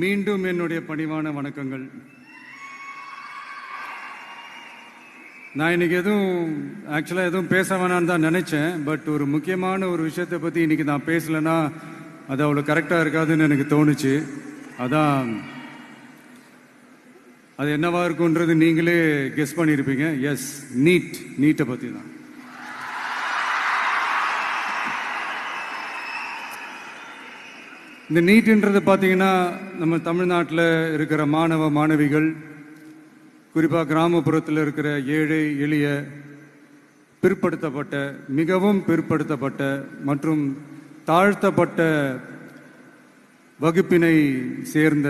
மீண்டும் என்னுடைய பணிவான வணக்கங்கள். நான் இன்னைக்கு ஆக்சுவலாக எதுவும் பேச வேணான்னு தான் நினைச்சேன். பட் ஒரு முக்கியமான ஒரு விஷயத்தை பற்றி இன்னைக்கு நான் பேசலைன்னா அது அவ்வளோ கரெக்டாக இருக்காதுன்னு எனக்கு தோணுச்சு. அதான் அது என்னவா இருக்குன்றது நீங்களே கெஸ் பண்ணியிருப்பீங்க. எஸ், நீட்டை பற்றி தான். இந்த நீட்ன்றது பார்த்தீங்கன்னா நம்ம தமிழ்நாட்டில் இருக்கிற மாணவ மாணவிகள், குறிப்பாக கிராமப்புறத்தில் இருக்கிற ஏழை எளிய பிற்படுத்தப்பட்ட, மிகவும் பிற்படுத்தப்பட்ட மற்றும் தாழ்த்தப்பட்ட வகுப்பினை சேர்ந்த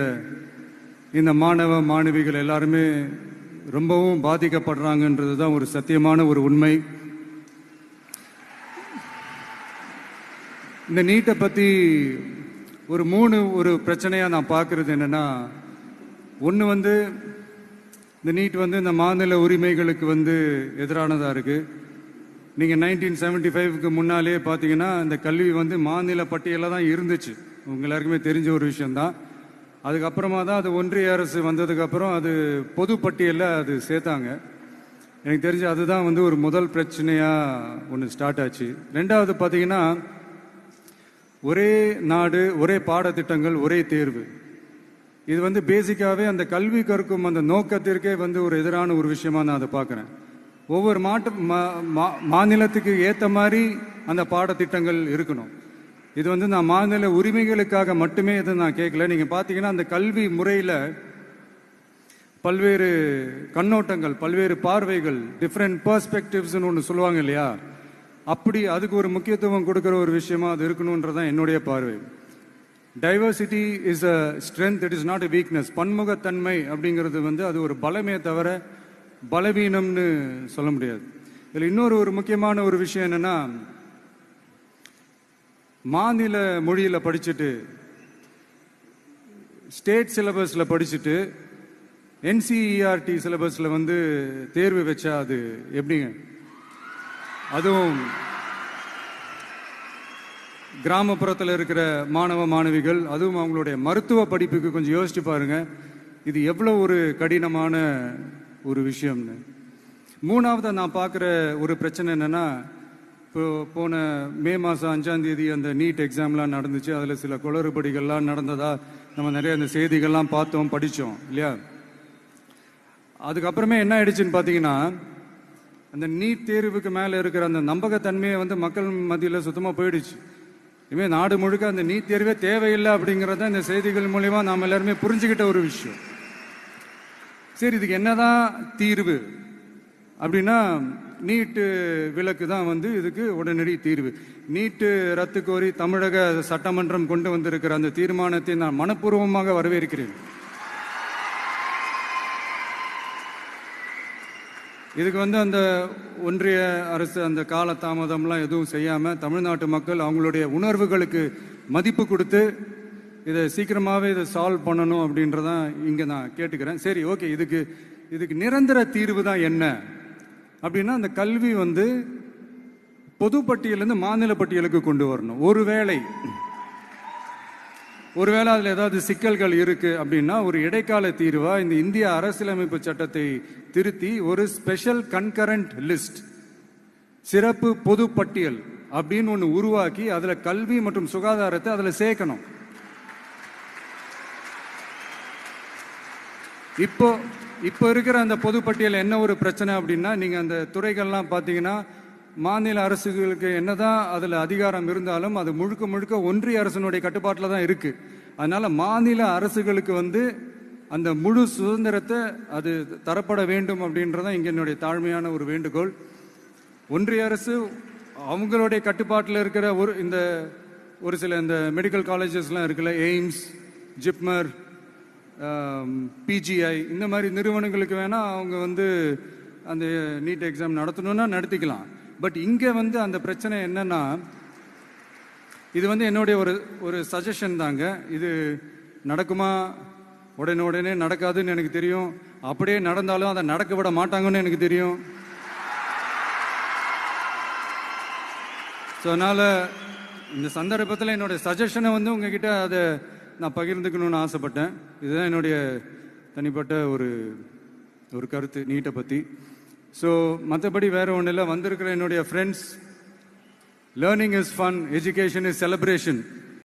இந்த மாணவ மாணவிகள் எல்லாருமே ரொம்பவும் பாதிக்கப்படுறாங்கன்றது தான் ஒரு சத்தியமான ஒரு உண்மை. இந்த நீட்டை பற்றி ஒரு பிரச்சனையாக நான் பார்க்குறது என்னென்னா, ஒன்று இந்த நீட் இந்த மாநில உரிமைகளுக்கு எதிரானதாக இருக்குது. நீங்கள் 1975க்கு முன்னாலே பார்த்தீங்கன்னா இந்த கல்வி மாநில பட்டியலில் தான் இருந்துச்சு. உங்க எல்லாருக்குமே தெரிஞ்ச ஒரு விஷயந்தான். அதுக்கப்புறமா தான் அது ஒன்றிய அரசு வந்ததுக்கப்புறம் அது பொது பட்டியலில் அது சேர்த்தாங்க. எனக்கு தெரிஞ்சு அதுதான் ஒரு முதல் பிரச்சனையாக ஒன்று ஸ்டார்ட் ஆச்சு. ரெண்டாவது பார்த்தீங்கன்னா, ஒரே நாடு, ஒரே பாடத்திட்டங்கள், ஒரே தேர்வு. இது பேசிக்காகவே அந்த கல்வி கற்கும் அந்த நோக்கத்திற்கே ஒரு எதிரான ஒரு விஷயமா நான் அதை பார்க்குறேன். ஒவ்வொரு மாநிலத்துக்கு ஏற்ற மாதிரி அந்த பாடத்திட்டங்கள் இருக்கணும். இது நான் மாநில உரிமைகளுக்காக மட்டுமே இதை நான் கேட்கல. நீங்கள் பார்த்தீங்கன்னா அந்த கல்வி முறையில் பல்வேறு கண்ணோட்டங்கள், பல்வேறு பார்வைகள், டிஃப்ரெண்ட் பெர்ஸ்பெக்டிவ்ஸ்னு ஒன்று சொல்லுவாங்க இல்லையா, அப்படி அதுக்கு ஒரு முக்கியத்துவம் கொடுக்குற ஒரு விஷயமா அது இருக்கணுன்றதான் என்னுடைய பார்வை. Diversity is a strength, it is not a weakness. பன்முகத்தன்மை அப்படிங்கிறது அது ஒரு பலமே தவிர பலவீனம்னு சொல்ல முடியாது. இதில் இன்னொரு முக்கியமான ஒரு விஷயம் என்னன்னா, மாநில மொழியில் படிச்சுட்டு, ஸ்டேட் சிலபஸில் படிச்சுட்டு, என்சிஇஆர்டி சிலபஸில் தேர்வு வச்சா அது எப்படிங்க? அதுவும் கிராமப்புறத்தில் இருக்கிற மாணவ மாணவிகள், அதுவும் அவங்களுடைய மருத்துவ படிப்புக்கு கொஞ்சம் யோசிச்சு பாருங்க, இது எவ்வளோ ஒரு கடினமான ஒரு விஷயம்னு. மூணாவது நான் பார்க்குற ஒரு பிரச்சனை என்னன்னா, இப்போ போன மே மாதம் 5ஆம் தேதி அந்த நீட் எக்ஸாம்லாம் நடந்துச்சு. அதில் சில குளறுபடிகள்லாம் நடந்ததா நம்ம நிறைய அந்த செய்திகள்லாம் பார்த்தோம், படித்தோம் இல்லையா. அதுக்கப்புறமே என்ன ஆயிடுச்சுன்னு பார்த்தீங்கன்னா, அந்த நீட் தேர்வுக்கு மேலே இருக்கிற அந்த நம்பகத்தன்மையை மக்கள் மத்தியில் சுத்தமாக போயிடுச்சு. இனிமேல் நாடு முழுக்க அந்த நீட் தேர்வே தேவையில்லை அப்படிங்கிறத இந்த செய்திகள் மூலமா நாம் எல்லாருமே புரிஞ்சுக்கிட்ட ஒரு விஷயம். சரி, இதுக்கு என்னதான் தீர்வு அப்படின்னா, நீட்டு விலக்கு தான் இதுக்கு உடனடி தீர்வு. நீட்டு ரத்து கோரி தமிழக சட்டமன்றம் கொண்டு வந்திருக்கிற அந்த தீர்மானத்தை நான் மனப்பூர்வமாக வரவேற்கிறேன். இதுக்கு அந்த ஒன்றிய அரசு அந்த கால தாமதம்லாம் எதுவும் செய்யாமல் தமிழ்நாட்டு மக்கள் அவங்களுடைய உணர்வுகளுக்கு மதிப்பு கொடுத்து இதை சீக்கிரமாகவே இதை சால்வ் பண்ணணும் அப்படின்றதான் இங்கே நான் கேட்டுக்கிறேன். சரி, ஓகே, இதுக்கு நிரந்தர தீர்வு தான் என்ன அப்படின்னா, அந்த கல்வி பொது பட்டியலேருந்து மாநில பட்டியலுக்கு கொண்டு வரணும். ஒருவேளை அதில் ஏதாவது சிக்கல்கள் இருக்கு அப்படின்னா ஒரு இடைக்கால தீர்வா இந்த இந்திய அரசியலமைப்பு சட்டத்தை திருத்தி ஒரு ஸ்பெஷல் கன்கரண்ட் லிஸ்ட், சிறப்பு பொது பட்டியல் அப்படின்னு ஒன்று உருவாக்கி அதில் கல்வி மற்றும் சுகாதாரத்தை அதில் சேர்க்கணும். இப்போ இருக்கிற அந்த பொது பட்டியல் என்ன ஒரு பிரச்சனை அப்படின்னா, நீங்கள் அந்த துறைகள்லாம் பார்த்தீங்கன்னா மாநில அரசுகளுக்கு என்னதான் அதில் அதிகாரம் இருந்தாலும் அது முழுக்க ஒன்றிய அரசினுடைய கட்டுப்பாட்டில் தான் இருக்கு. அதனால மாநில அரசுகளுக்கு அந்த முழு சுதந்திரத்தை அது தரப்பட வேண்டும் அப்படின்றதான் இங்கே என்னுடைய தாழ்மையான ஒரு வேண்டுகோள். ஒன்றிய அரசு அவங்களுடைய கட்டுப்பாட்டில் இருக்கிற ஒரு சில இந்த மெடிக்கல் காலேஜஸ்லாம் இருக்குல்ல, எய்ம்ஸ், ஜிப்மர், பிஜிஐ, இந்த மாதிரி நிறுவனங்களுக்கு வேணா அவங்க அந்த நீட் எக்ஸாம் நடத்தணும்னா நடத்திக்கலாம். பட் இங்கே அந்த பிரச்சனை என்னன்னா, இது என்னுடைய ஒரு சஜஷன் தாங்க. இது நடக்குமா? உடனே நடக்காதுன்னு எனக்கு தெரியும். அப்படியே நடந்தாலும் அதை நடக்க விட மாட்டாங்கன்னு எனக்கு தெரியும். ஸோ அதனால் இந்த சந்தர்ப்பத்தில் என்னுடைய சஜஷனை உங்ககிட்ட அதை நான் பகிர்ந்துக்கணும்னு ஆசைப்பட்டேன். இதுதான் என்னுடைய தனிப்பட்ட ஒரு கருத்து நீட்டை பற்றி. ஸோ மற்றபடி வேறு ஒன்றும் இல்லை. வந்திருக்கிற என்னுடைய friends, learning is fun, education is celebration.